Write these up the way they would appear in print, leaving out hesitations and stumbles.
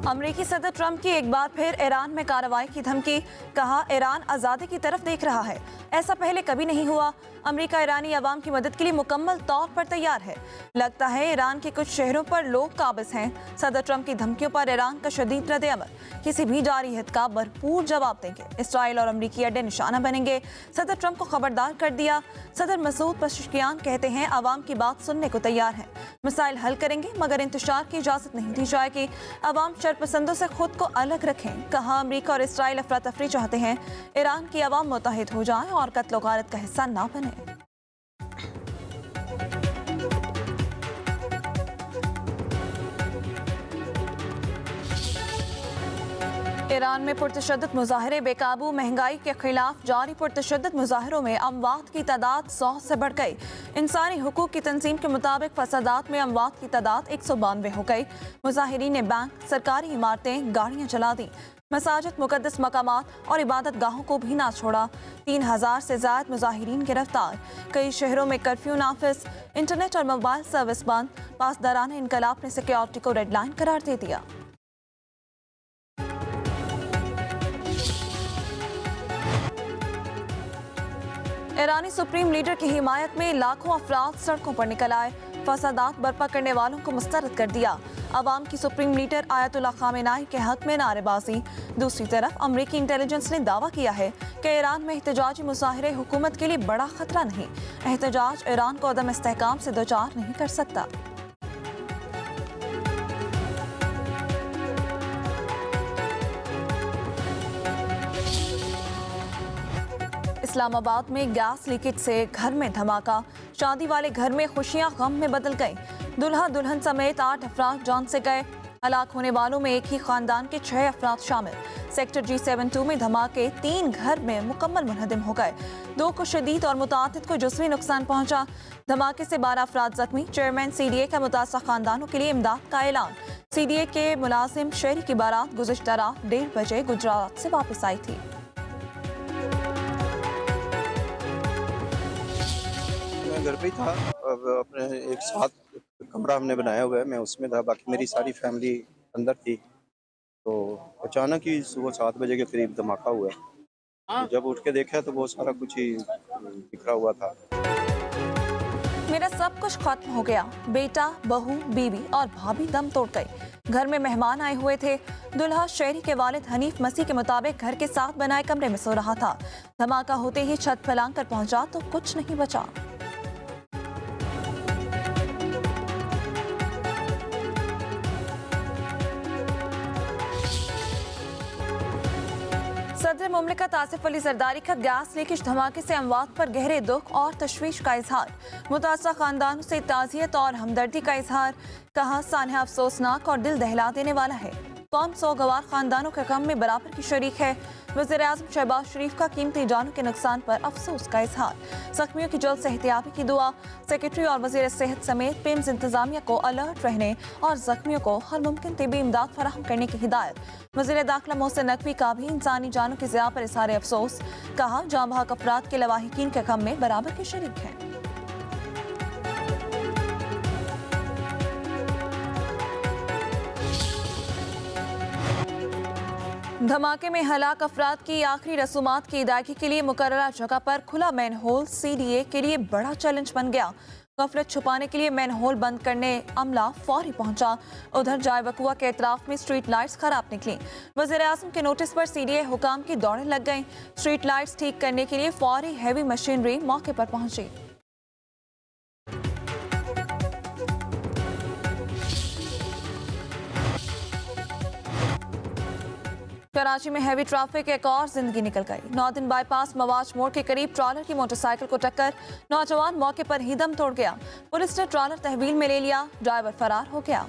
अमेरिकी सदर ट्रंप की एक बार फिर ईरान में कार्रवाई की धमकी। कहा, ईरान आज़ादी की तरफ देख रहा है, ऐसा पहले कभी नहीं हुआ। अमेरिका ईरानी अवाम की मदद के लिए मुकम्मल तौर पर तैयार है। लगता है ईरान के कुछ शहरों पर लोग काबिज हैं। सदर ट्रंप की धमकियों पर ईरान का शदीद रद्द-ए-अमल। किसी भी जारी हित का भरपूर जवाब देंगे। इसराइल और अमेरिकी अड्डे निशाना बनेंगे। सदर ट्रंप को खबरदार कर दिया। सदर मसूद पशकियान कहते हैं अवाम की बात सुनने को तैयार है। मसाइल हल करेंगे मगर इंतशार की इजाजत नहीं दी जाएगी। अवाम शरपसंदों से खुद को अलग रखें। कहा, अमेरिका और इसराइल अफरा तफरी चाहते हैं, ईरान की अवाम मुत्तहिद हो जाए और कत्ल गारत का हिस्सा ना बने। ईरान में पुरतशद्दुद मुजाहरे बेकाबू। महंगाई के खिलाफ जारी पुरतशद्दुद मुजाहरों में अमवात की तादाद 100 से बढ़ गई। इंसानी हुकूक की तंजीम के मुताबिक फसादात में अमवात की तादाद 192 हो गई। मुजाहिरीन ने बैंक, सरकारी इमारतें, गाड़ियां जला दी। मसाजिद, मुकद्दस मकामात और इबादत गाहों को भी ना छोड़ा। 3000 से ज्यादा मुजाहिरीन गिरफ्तार। कई शहरों में कर्फ्यू नाफिज। इंटरनेट और मोबाइल सर्विस बंद। पासदाराना इनकलाब ने सिक्योरिटी को रेड लाइन करार दे दिया। ईरानी सुप्रीम लीडर की हिमायत में लाखों अफराद सड़कों पर निकल आए। फसादात बर्पा करने वालों को मुस्तरद कर दिया। अवाम की सुप्रीम लीडर आयतुल्लाह खामेनाई के हक में नारेबाजी। दूसरी तरफ अमरीकी इंटेलिजेंस ने दावा किया है कि ईरान में एहतजाजी मुजाहिरे हुकूमत के लिए बड़ा खतरा नहीं। एहतजाज ईरान को अदम इस्तेहकाम से दोचार नहीं कर सकता। इस्लामाबाद में गैस लीकेज से घर में धमाका। शादी वाले घर में खुशियां गम में बदल गई। दुल्हा दुल्हन समेत 8 अफराद जान से गए। हलाक होने वालों में एक ही खानदान के 6 अफराद शामिल। सेक्टर G72 में धमाके, 3 घर में मुकम्मल मुनहदिम हो गए। 2 को शदीद और मुताअद्दिद को जुज़वी नुकसान पहुंचा। धमाके से 12 अफराद जख्मी। चेयरमैन CDA का मुतासरा खानदानों के लिए इमदाद का ऐलान। CDA के मुलाजिम शहरी की बारात गुज़िश्ता रात 1:30 बजे गुजरात से वापस आई थी। मैं घर पे ही था। अब अपने एक साथ कमरा हमने बनाया हुआ है, मैं उसमें था, बाकी मेरी सारी फैमिली अंदर थी। तो अचानक ही सुबह 7 बजे के करीब धमाका हुआ। तो जब उठ के देखा तो वो सारा कुछ ही बिखरा हुआ था। मेरा सब कुछ खत्म हो गया। बेटा, बहू, बीवी और भाभी दम तोड़ गई। घर में मेहमान आए हुए थे। दुल्हा शहरी के वालिद हनीफ मसीह के मुताबिक घर के साथ बनाए कमरे में सो रहा था। धमाका होते ही छत फैलांग कर पहुंचा तो कुछ नहीं बचा। सदर मुमलिकत आसिफ अली जरदारी का गैस लीकेज धमाके से अमवात पर गहरे दुख और तशवीश का इजहार। मुतासरा खानदानों से ताज़ियत और हमदर्दी का इजहार। कहा, सानहा अफसोसनाक और दिल दहला देने वाला है। कौम सोगवार खानदानों के गम में बराबर की शरीक है। वज़ीर-ए-आज़म शहबाज शरीफ का कीमती जानों के नुकसान पर अफसोस का इजहार। जख्मियों की जल्द सेहतियाबी की दुआ। सेक्रेटरी और वज़ीर सेहत समेत पेम्स इंतजामिया को अलर्ट रहने और जख्मियों को हर मुमकिन तिब्बी इमदाद फराहम करने की हिदायत। वज़ीर दाखिला मोहसिन नकवी का भी इंसानी जानों की ज़िया पर इज़हार अफसोस। कहा, जाँ बहक अफराद के लवाहिकीन के गम में बराबर के शरीक हैं। धमाके में हलाक अफराद की आखिरी रसूमात की अदायगी के लिए मुकर्ररा जगह पर खुला मैन होल CDA के लिए बड़ा चैलेंज बन गया। गफलत छुपाने के लिए मैन होल बंद करने अमला फौरी पहुंचा। उधर जाय वकुआ के एतराफ में स्ट्रीट लाइट्स खराब निकली। वज़ीर-ए-आज़म के नोटिस पर CDA हुकाम की दौड़ें लग गईं। स्ट्रीट लाइट्स ठीक करने के लिए फौरी हैवी मशीनरी मौके पर पहुंची। कराची में हैवी ट्रैफिक एक और जिंदगी निकल गई। नौदिन बाईपास मवाज मोड़ के करीब ट्रॉलर की मोटरसाइकिल को टक्कर। नौजवान मौके पर ही दम तोड़ गया। पुलिस ने ट्रॉलर तहवील में ले लिया। ड्राइवर फरार हो गया।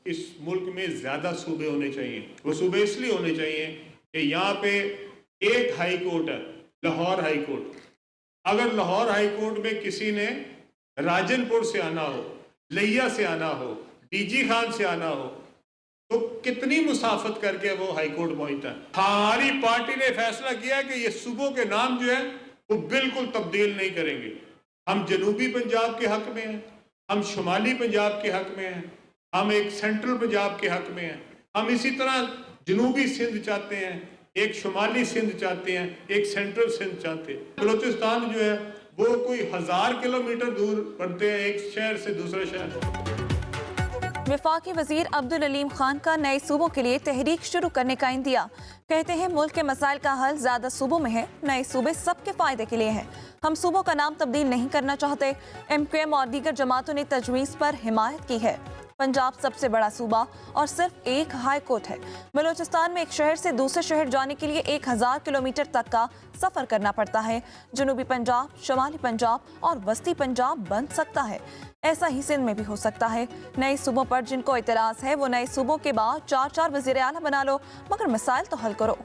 इस मुल्क में ज्यादा सूबे होने चाहिए। वो सूबे इसलिए होने चाहिए कि यहाँ पे एक हाई कोर्ट है, लाहौर हाई कोर्ट। अगर लाहौर हाई कोर्ट में किसी ने राजनपुर से आना हो, लिया से आना हो, DG खान से आना हो, तो कितनी मुसाफत करके वो हाई कोर्ट पहुंचता है। हमारी पार्टी ने फैसला किया कि ये सूबों के नाम जो है वो बिल्कुल तब्दील नहीं करेंगे। हम जनूबी पंजाब के हक में हैं, हम शुमाली पंजाब के हक में हैं, हम एक सेंट्रल पंजाब के हक में हैं, हम इसी तरह जनूबी सिंध चाहते हैं, एक शुमाली सिंध चाहते हैं, एक सेंट्रल सिंध चाहते हैं। बलूचिस्तान जो है वो कोई 1000 किलोमीटर दूर पड़ते हैं एक शहर से दूसरे शहर। वफाकी वजीर अब्दुल अलीम खान का नए सूबों के लिए तहरीक शुरू करने का इंदिया। कहते हैं मुल्क के मसाइल का हल ज्यादा सूबों में है, नए सूबे सबके फायदे के लिए हैं। हम सूबों का नाम तब्दील नहीं करना चाहते। MQM और दीगर जमातों ने तजवीज़ पर हिमायत की है। पंजाब सबसे बड़ा सूबा और सिर्फ एक हाई कोर्ट है। बलूचिस्तान में एक शहर से दूसरे शहर जाने के लिए 1000 किलोमीटर तक का सफर करना पड़ता है। जनूबी पंजाब, शुमाली पंजाब और वस्ती पंजाब बन सकता है। ऐसा ही सिंध में भी हो सकता है। नए सूबों पर जिनको इतराज है वो नए सूबों के बाद 4-4 वज़ीर आला बना लो, मगर मसाइल तो हल करो।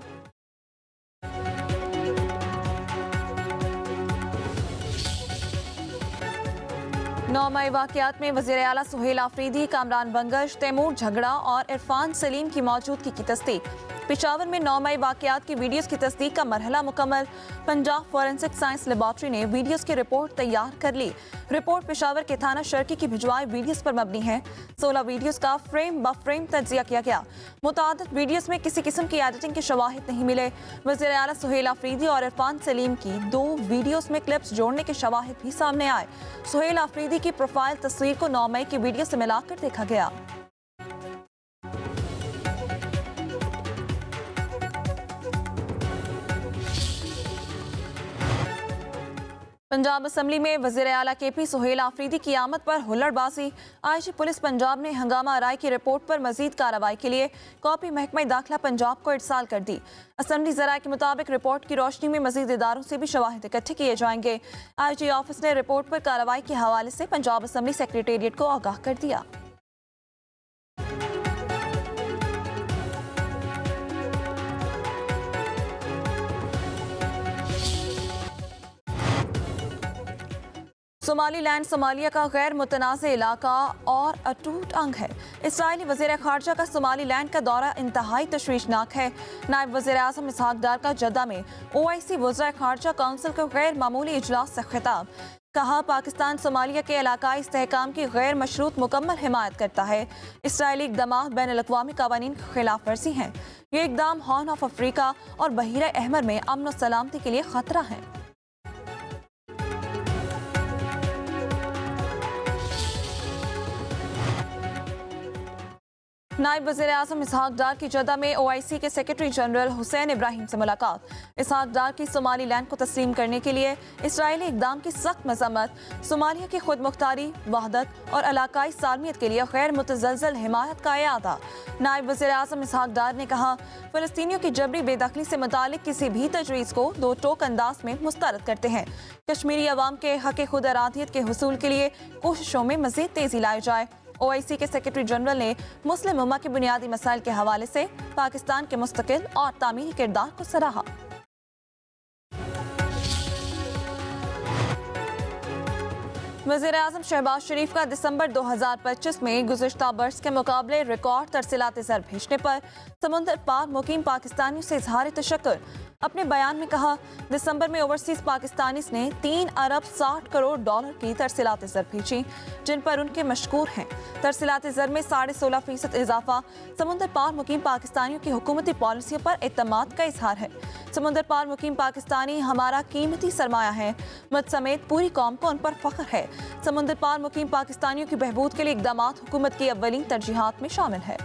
नौ मई वाक़यात में वज़ीर आला सुहेल आफरीदी, कामरान बंगश, तैमूर झगड़ा और इरफान सलीम की मौजूदगी की तस्दीक। पेशावर में 9 मई वाक़यात की वीडियोस की तस्दीक का मरहला मुकम्मल। पंजाब फॉरेंसिक साइंस लेबॉर्ट्री ने वीडियोस की रिपोर्ट तैयार कर ली। रिपोर्ट पेशावर के थाना शर्की की भिजवाए वीडियोस पर मबनी है। 16 वीडियोस का फ्रेम ब फ्रेम तज्जिया किया गया। मुतादिद वीडियोस में किसी किस्म की एडिटिंग के शवाहिद नहीं मिले। वज़ीर आला सुहेल आफरीदी और इरफान सलीम की 2 वीडियोस में क्लिप्स जोड़ने के शवाहिद भी सामने आए। सुहेल आफरीदी की प्रोफाइल तस्वीर को 9 मई की वीडियो से मिलाकर देखा गया। पंजाब असम्बली में वज़ीर आला KP सुहेल आफरीदी की आमद पर हुल्लड़बाजी। IG पुलिस पंजाब ने हंगामा आराई की रिपोर्ट पर मजीद कार्रवाई के लिए कॉपी महकमा दाखिला पंजाब को इरसाल कर दी। असम्बली ज़राए के मुताबिक रिपोर्ट की रोशनी में मजीद इदारों से भी शवाहिद इकट्ठे किए जाएंगे। IG ऑफिस ने रिपोर्ट पर कार्रवाई के हवाले से पंजाब असम्बली सेक्रेटेरिएट को आगाह कर दिया। सोमालीलैंड सोमालिया का गैर मुतनाज़ इलाका और अटूट अंग है। इसराइली वज़ीर ख़ारजा का सोमालीलैंड का दौरा इंतहाई तशवीशनाक है। नायब वज़ीर आज़म इसहाक डार का जद्दा में OIC वज़ीर ख़ारजा काउंसिल के गैर मामूली इजलास से खिताब। कहा, पाकिस्तान सोमालिया के इलाकाई इस्तेहकाम की गैर मशरूत मुकम्मल हिमायत करता है। इसराइली इक़दाम बैनुल-अक़वामी क़वानीन की खिलाफ वर्जी हैं। ये इक़दाम हॉर्न ऑफ अफ्रीका और बहीरा अहमर में अमन और सलामती के लिए खतरा है। नायब वज़ीर आज़म इसहाक डार की जद्दा में OIC के सेक्रेटरी जनरल हुसैन इब्राहिम से मुलाकात। इसहाक डार की सोमालीलैंड को तस्लीम करने के लिए इसराइली इक़दाम की सख्त मज़म्मत। सोमालिया की खुद मुख्तारी, वहदत और इलाकाई सालमियत के लिए गैर मुतज़लज़ल हिमायत का इआदा। नायब वज़ीर आज़म इसहाक डार ने कहा, फ़लस्तीनियों की जबरी बेदखली से मुतालिक किसी भी तजवीज़ को दो टोक अंदाज में मुस्तरद करते हैं। कश्मीरी अवाम के हक़ खुद अरादियत के हुसूल के लिए कोशिशों में मज़ीद तेज़ी लाई जाए। OIC के सेक्रेटरी जनरल ने मुस्लिम उम्मा के बुनियादी मसाइल के हवाले से पाकिस्तान के मुस्तकिल और तामीरी किरदार को सराहा। वज़ीर आज़म शहबाज शरीफ का दिसंबर 2025 में गुज़िश्ता बरस के मुकाबले रिकॉर्ड तरसीलात ज़र भेजने पर समुंदर पार मुकीम पाकिस्तानियों से इजहार तशक्कुर। अपने बयान में कहा, दिसंबर में ओवरसीज पाकिस्तानीज़ ने 3 अरब 60 करोड़ डॉलर की तरसीलात ज़र भेजी, जिन पर उनके मशकूर हैं। तरसीलात ज़र में 16.5% इजाफा समुंदर पार मुकीम पाकिस्तानियों की हुकूमती पॉलिसियों पर एतमाद का इजहार है। समुंदर पार मुकीम पाकिस्तानी हमारा कीमती सरमाया है। मुझ समेत पूरी कौम को उन पर फख्र है। समुंदर पार मुकीम पाकिस्तानियों की बहबूद के लिए इक़दामात हुकूमत की अव्वलीन तरजीहात में शामिल है।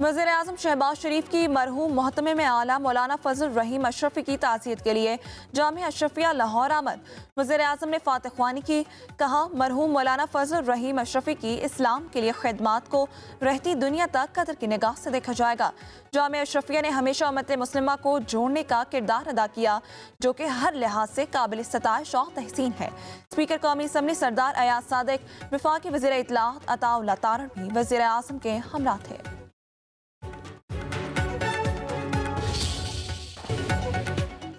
वज़ीर आज़म शहबाज शरीफ की मरहूम मोहतमे में आला मौलाना फजल रहीम अशरफी की ताज़ियत के लिए जामिया अशरफिया लाहौर आमद। वज़ीर आज़म ने फातिह ख्वानी की। कहा, मरहूम मौलाना फजल रहीम अशरफी की इस्लाम के लिए खिदमात को रहती दुनिया तक कदर की निगाह से देखा जाएगा। जामिया अशरफिया ने हमेशा उम्मत मुस्लिमा को जोड़ने का किरदार अदा किया, जो कि हर लिहाज से काबिल सताइश और तहसीन है। स्पीकर कौमी असम्बली सरदार अयाज सादिक, वफाकी वज़ीर इत्तलाआत अताउल्लाह तारड़ भी वज़ीर आज़म के हमरा थे।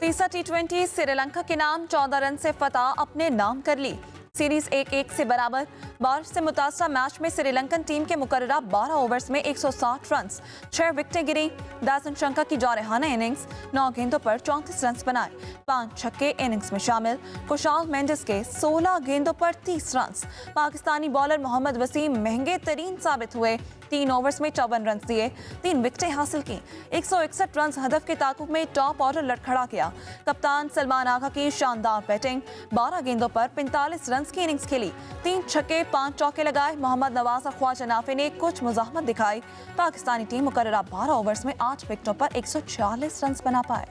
तीसरा T20 श्रीलंका के नाम 14 रन से फतह अपने नाम कर ली। सीरीज 1-1 से बराबर। बारिश से मुतासरा मैच में श्रीलंकन टीम के मुकर्ररा 12 ओवर्स में 160 रन, 6 विकेटें गिरी। दासन शंका की जारहाना इनिंग्स, 9 गेंदों पर 34 रन बनाए, 5 छक्के इनिंग्स में शामिल। कुशाल मेंडिस के 16 गेंदों पर 30 रन। पाकिस्तानी बॉलर मोहम्मद वसीम महंगे तरीन साबित हुए, 3 ओवर्स में 54 रन दिए, 3 विकेटें हासिल की। 161 रन हदफ के ताकुब में टॉप ऑर्डर लड़खड़ा गया। कप्तान सलमान आगा की शानदार बैटिंग, 12 गेंदों पर 45 रन की इनिंग्स खेली, 3 छक्के 5 चौके लगाए। मोहम्मद नवाज और ख्वाजा नाफी ने कुछ मुजाहमत दिखाई। पाकिस्तानी टीम मुकर्ररा 12 ओवर्स में 8 विकेटों पर 146 रन बना पाए।